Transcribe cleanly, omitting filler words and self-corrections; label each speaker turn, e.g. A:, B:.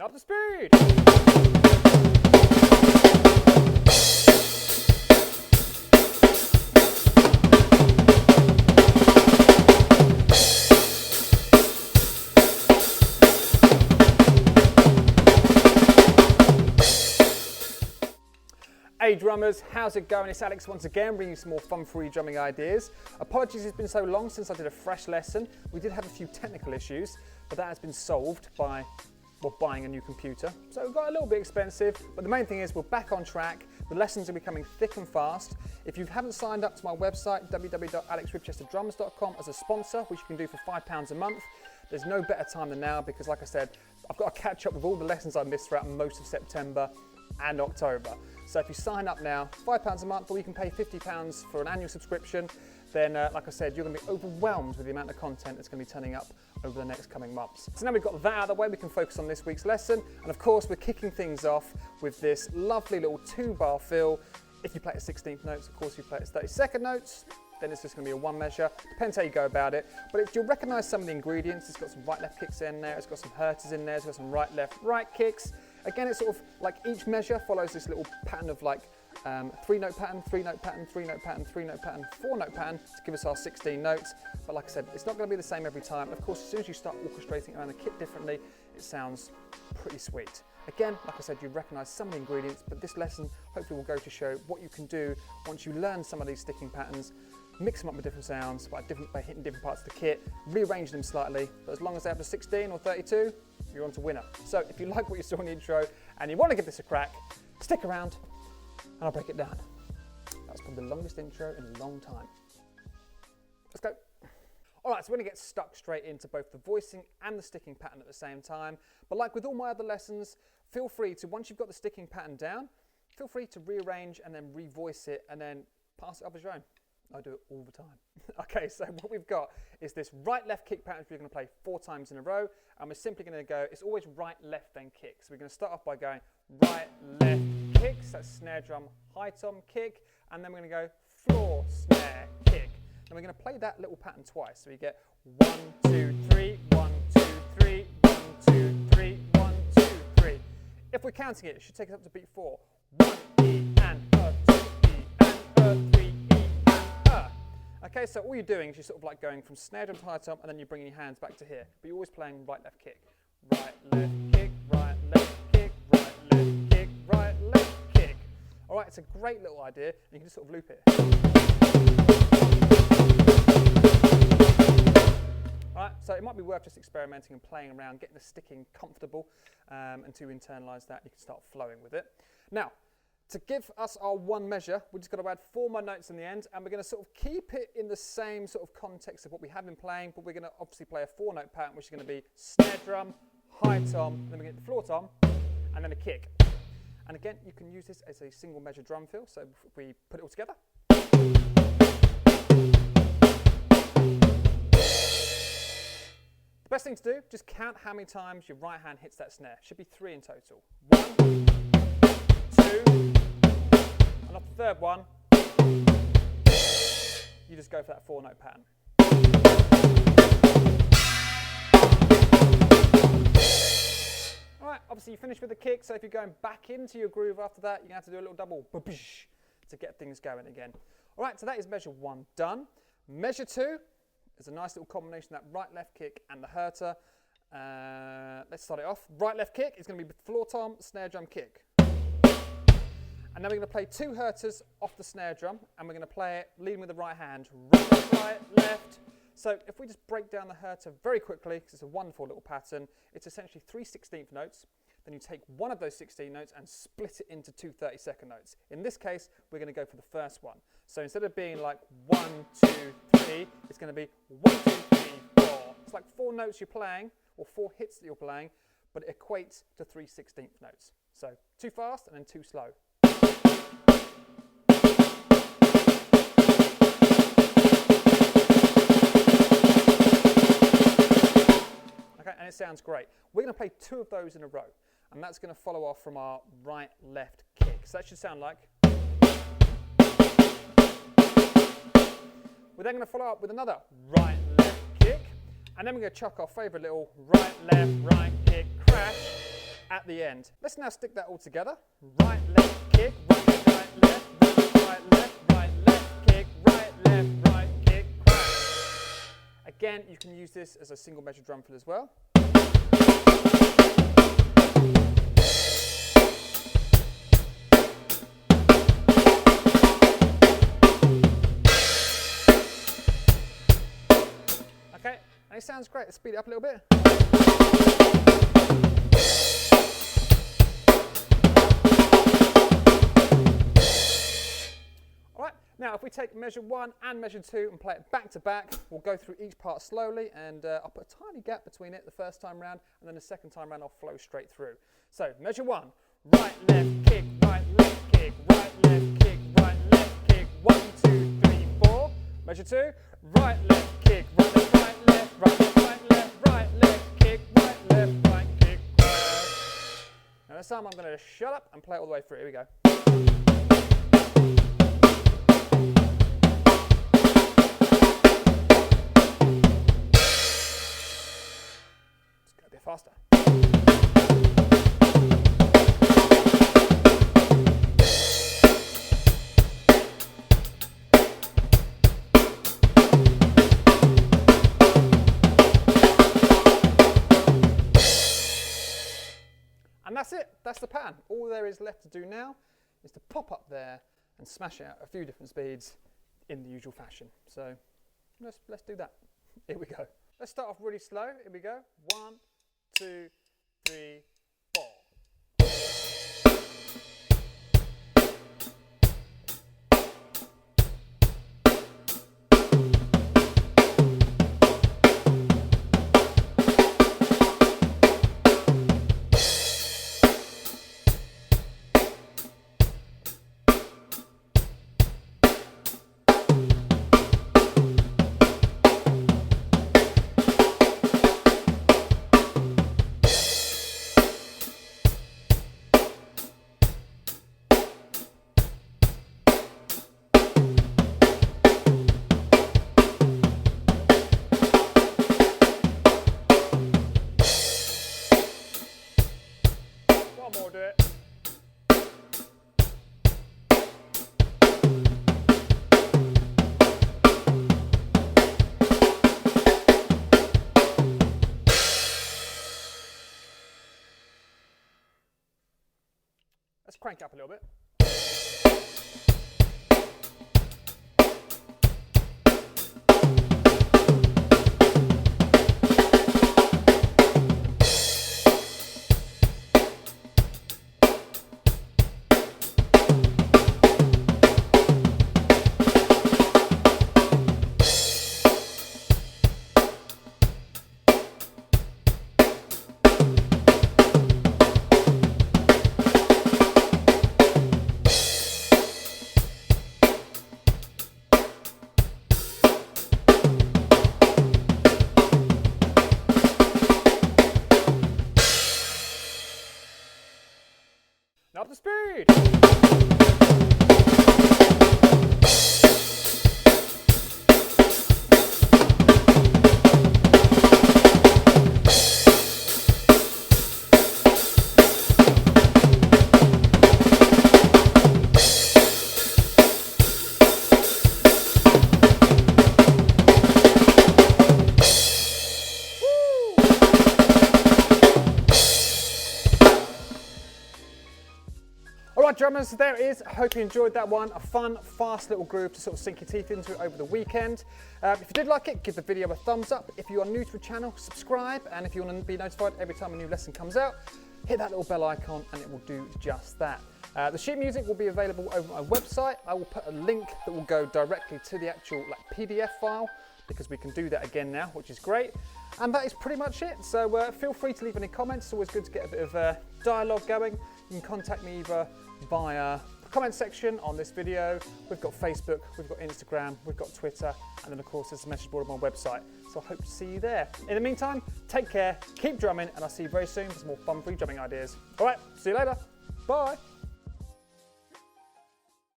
A: Up to speed! Hey drummers, how's it going? It's Alex once again, bringing you some more fun-free drumming ideas. Apologies, it's been so long since I did a fresh lesson. We did have a few technical issues, but that has been solved by, well, buying a new computer. So it got a little bit expensive, but the main thing is we're back on track. The lessons are becoming thick and fast. If you haven't signed up to my website, www.alexribchesterdrums.com as a sponsor, which you can do for £5 a month, there's no better time than now because, like I said, I've got to catch up with all the lessons I missed throughout most of September and October. So if you sign up now, £5 a month, or you can pay £50 for an annual subscription, then like I said, you're going to be overwhelmed with the amount of content that's going to be turning up over the next coming months. So now we've got that out of the way, we can focus on this week's lesson. And of course, we're kicking things off with this lovely little 2-bar fill. If you play at 16th notes, of course, if you play at 32nd notes, then it's just going to be a one measure. Depends how you go about it. But you'll recognise some of the ingredients. It's got some right-left kicks in there. It's got some hertas in there. It's got some right-left-right kicks. Again, it's sort of like each measure follows this little pattern of like 3-note pattern, 3-note pattern, 3-note pattern, 3-note pattern, 4-note pattern to give us our 16 notes. But like I said, it's not going to be the same every time. And of course, as soon as you start orchestrating around the kit differently, it sounds pretty sweet. Again, like I said, you recognise some of the ingredients, but this lesson hopefully will go to show what you can do once you learn some of these sticking patterns, mix them up with different sounds by hitting different parts of the kit, rearrange them slightly, but as long as they're up to 16 or 32, you're on to winner. So if you like what you saw in the intro and you want to give this a crack, stick around and I'll break it down. That's probably the longest intro in a long time. Let's go. All right, so we're going to get stuck straight into both the voicing and the sticking pattern at the same time. But like with all my other lessons, feel free to, once you've got the sticking pattern down, feel free to rearrange and then revoice it and then pass it off as your own. I do it all the time. Okay, so what we've got is this right-left kick pattern we're going to play 4 times in a row, and we're simply going to go, it's always right, left, then kick. So we're going to start off by going right, left, kicks, that's snare drum, high tom, kick, and then we're going to go floor, snare, kick. And we're going to play that little pattern twice. So we get 1, 2, 3, 1, 2, 3, 1, 2, 3, 1, 2, 3. If we're counting it, it should take us up to beat 4. 1, E, and a, 2, E, and a, 3, E, and a. Okay, so all you're doing is you're sort of like going from snare drum to high tom, and then you're bringing your hands back to here. But you're always playing right, left, kick. Right, left, kick, right, left, kick, right, left, kick, right, left, kick. All right, it's a great little idea, and you can just sort of loop it. Alright, so it might be worth just experimenting and playing around, getting the sticking comfortable, and to internalise that, you can start flowing with it. Now, to give us our one measure, we're just going to add 4 more notes in the end, and we're going to sort of keep it in the same sort of context of what we have been playing, but we're going to obviously play a 4-note pattern, which is going to be snare drum, high tom, and then we get the floor tom, and then a kick. And again, you can use this as a single measure drum fill, so if we put it all together. The best thing to do, just count how many times your right hand hits that snare. Should be 3 in total. 1, 2, and off the third one, you just go for that 4-note pattern. All right, obviously you finish with the kick, so if you're going back into your groove after that, you're going to have to do a little double to get things going again. All right, so that is measure 1 done. Measure 2. There's a nice little combination of that right-left kick and the herta. Let's start it off. Right-left kick is going to be floor tom, snare drum, kick. And then we're going to play 2 hertas off the snare drum, and we're going to play it leading with the right hand. Right, right, left. So if we just break down the herta very quickly, because it's a wonderful little pattern, it's essentially 3 16th notes. Then you take one of those 16 notes and split it into 2 32nd notes. In this case, we're going to go for the first one. So instead of being like 1, 2, 3, it's going to be 1, 2, 3, 4. It's like 4 notes you're playing, or 4 hits that you're playing, but it equates to 3 16th notes. So 2 fast and then 2 slow. Okay, and it sounds great. We're going to play 2 of those in a row, and that's going to follow off from our right-left kick. So that should sound like. We're then going to follow up with another right-left kick, and then we're going to chuck our favourite little right-left, right kick, crash, at the end. Let's now stick that all together. Right, left, kick, right, left, right, left, right, left, kick, right, kick, crash. Again, you can use this as a single measure drum fill as well. Okay, and it sounds great. Let's speed it up a little bit. Now, if we take measure 1 and measure 2 and play it back to back, we'll go through each part slowly, and I'll put a tiny gap between it the first time round, and then the second time round I'll flow straight through. So, measure 1, right, left, kick, right, left, kick, right, left, kick, right, left, kick, 1, 2, 3, 4. Measure 2, right, left, kick, right, left, right, left, right, left, right, left, right, left, kick, right, kick, right. Now this time I'm going to shut up and play it all the way through. Here we go. Faster. And that's it, that's the pattern. All there is left to do now is to pop up there and smash out a few different speeds in the usual fashion. So let's do that. Here we go. Let's start off really slow. Here we go. 1, 2, 3, 4. More, do it. Let's crank up a little bit. Now up to speed. Alright drummers, so there it is. I hope you enjoyed that one. A fun, fast little groove to sort of sink your teeth into over the weekend. If you did like it, give the video a thumbs up. If you are new to the channel, subscribe. And if you want to be notified every time a new lesson comes out, hit that little bell icon and it will do just that. The sheet music will be available over my website. I will put a link that will go directly to the actual PDF file, because we can do that again now, which is great. And that is pretty much it. So feel free to leave any comments. It's always good to get a bit of dialogue going. You can contact me either via the comment section on this video. We've got Facebook, we've got Instagram, we've got Twitter, and then of course there's a message board on my website. So I hope to see you there. In the meantime, take care, keep drumming, and I'll see you very soon for some more fun-free drumming ideas. All right, see you later. Bye.